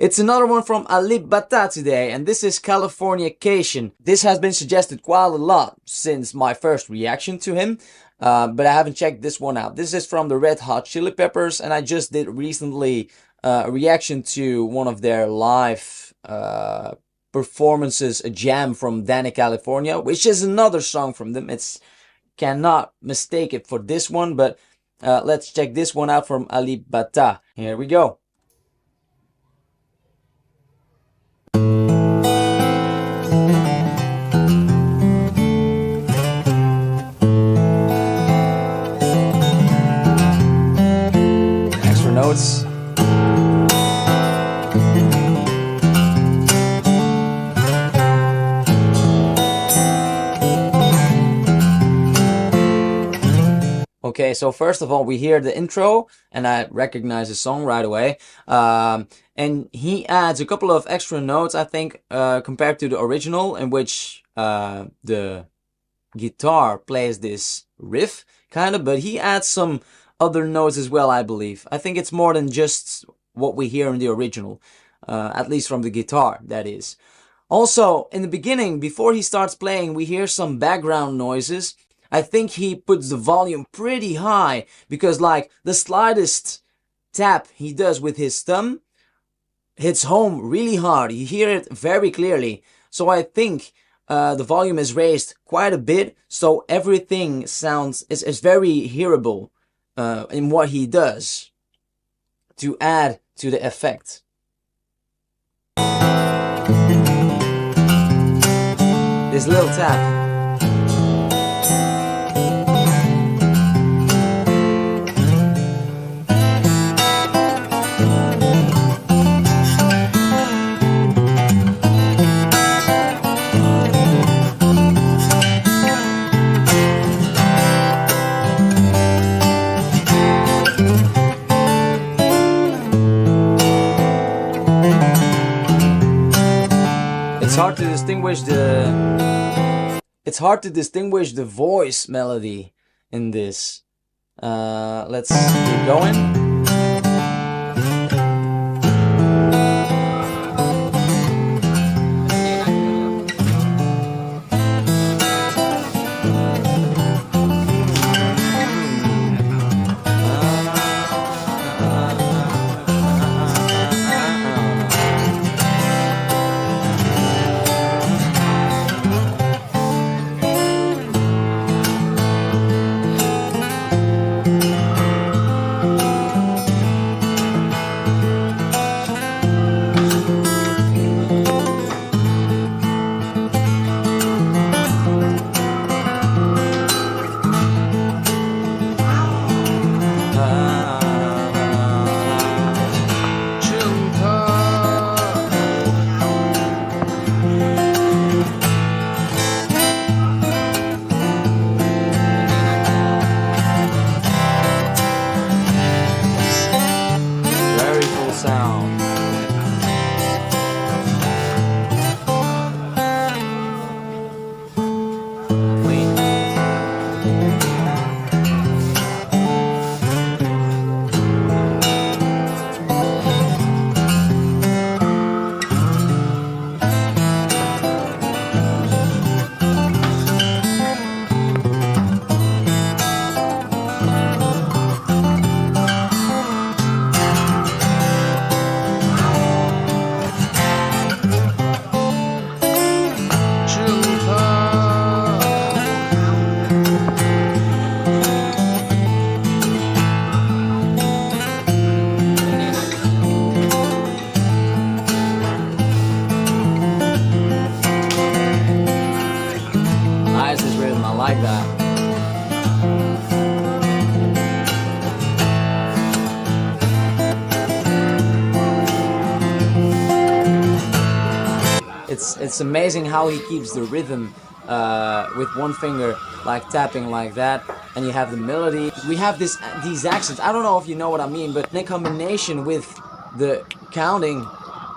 It's another one from Alip today, and this is Californication. This has been suggested quite a lot since my first reaction to him, but I haven't checked this one out. This is from the Red Hot Chili Peppers, and I just did recently a reaction to one of their live performances, a jam from Danny California, which is another song from them. It's cannot mistake it for this one, but let's check this one out from Alip. Here we go. Extra notes. Okay, so first of all, we hear the intro, and I recognize the song right away. And he adds a couple of extra notes, I think, compared to the original, in which the guitar plays this riff, kind of, but he adds some other notes as well, I believe. I think it's more than just what we hear in the original, at least from the guitar, that is. Also, in the beginning, before he starts playing, we hear some background noises. I think he puts the volume pretty high because, like, the slightest tap he does with his thumb hits home really hard. You hear it very clearly. So I think the volume is raised quite a bit, so everything is very hearable in what he does to add to the effect. This little tap. It's hard to distinguish the voice melody in this. Let's keep going. Sound. Clean. I like that. It's amazing how he keeps the rhythm with one finger, like tapping like that, and you have the melody. We have these accents. I don't know if you know what I mean, but in combination with the counting,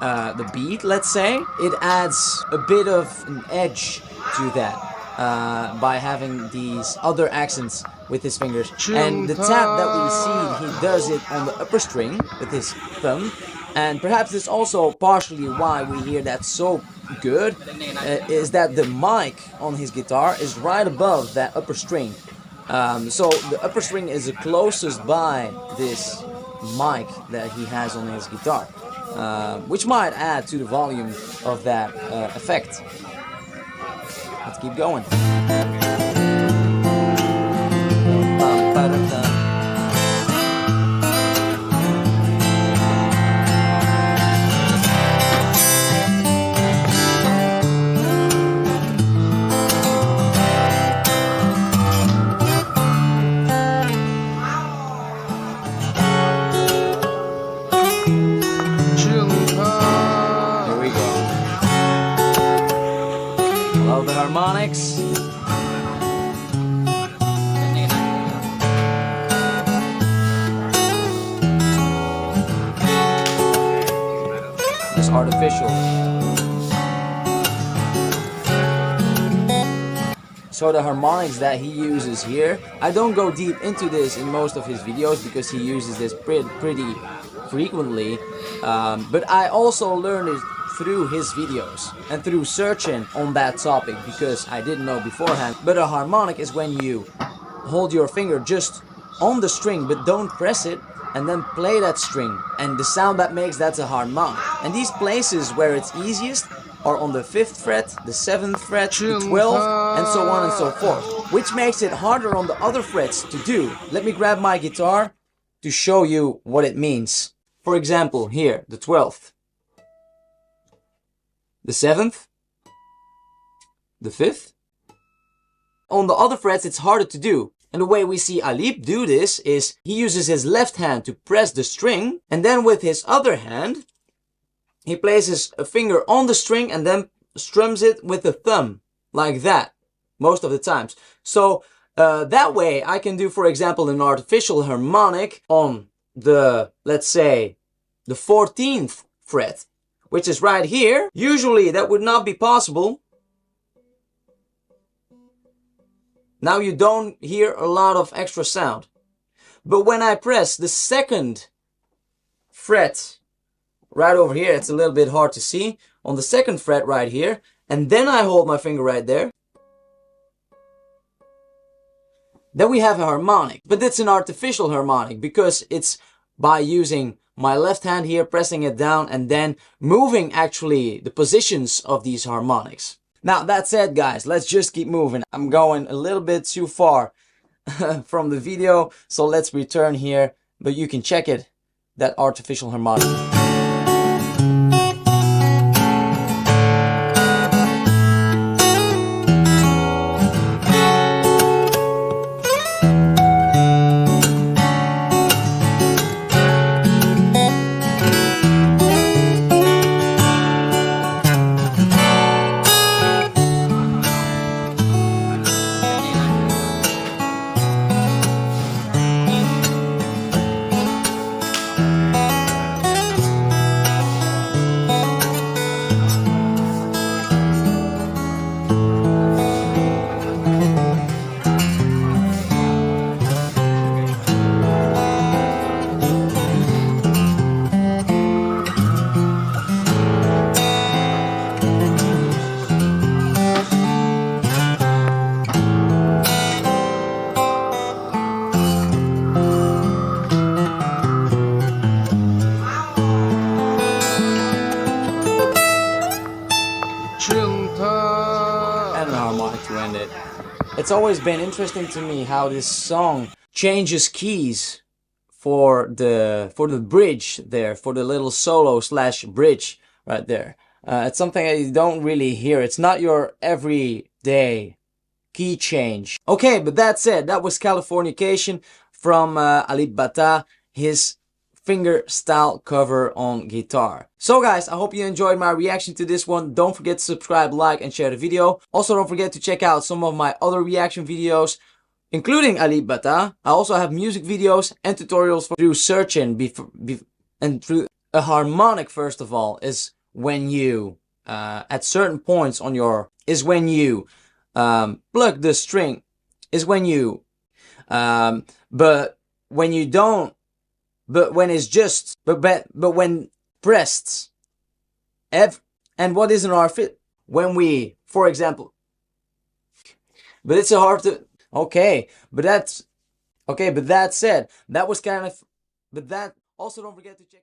the beat, let's say, it adds a bit of an edge to that by having these other accents with his fingers. And the tap that we see, he does it on the upper string with his thumb, And perhaps it's also partially why we hear that so good, is that the mic on his guitar is right above that upper string. So the upper string is the closest by this mic that he has on his guitar, which might add to the volume of that effect. Let's keep going. Here we go. Love the harmonics. It's artificial. So the harmonics that he uses here, I don't go deep into this in most of his videos because he uses this pretty frequently, but I also learned it through his videos and through searching on that topic because I didn't know beforehand. But a harmonic is when you hold your finger just on the string but don't press it and then play that string, and the sound that makes, that's a harmonic. And these places where it's easiest are on the 5th fret, the 7th fret, the 12th, and so on and so forth, which makes it harder on the other frets to do. Let me grab my guitar to show you what it means. For example, here, the 12th, the 7th, the 5th. On the other frets, it's harder to do. And the way we see Alip do this is he uses his left hand to press the string, and then with his other hand, he places a finger on the string and then strums it with the thumb, like that, most of the times. So that way I can do, for example, an artificial harmonic on the, let's say, the 14th fret, which is right here. Usually that would not be possible. Now you don't hear a lot of extra sound. But when I press the 2nd fret right over here, it's a little bit hard to see, on the 2nd fret right here, and then I hold my finger right there, then we have a harmonic. But it's an artificial harmonic because it's by using my left hand here, pressing it down, and then moving actually the positions of these harmonics. Now that said, guys, let's just keep moving. I'm going a little bit too far from the video, so let's return here, but you can check it, that artificial harmonic. And a harmonic to end it. It's always been interesting to me how this song changes keys for the bridge there, for the little solo slash bridge right there. It's something that you don't really hear. It's not your everyday key change. Okay, but that said, that was Californication from Alip, his finger style cover on guitar. So guys, I hope you enjoyed my reaction to this one. Don't forget to subscribe, like, and share the video. Also, don't forget to check out some of my other reaction videos, including Alip. I also have music videos and tutorials through searching and through a harmonic. First of all, is when you at certain points on your when you plug the string, is when you but when you don't. But when it's just, but when breasts. And what is an our fit? When we, for example, but it's a hard to, okay, but that's, okay, but that said, that was kind of, but that, also don't forget to check.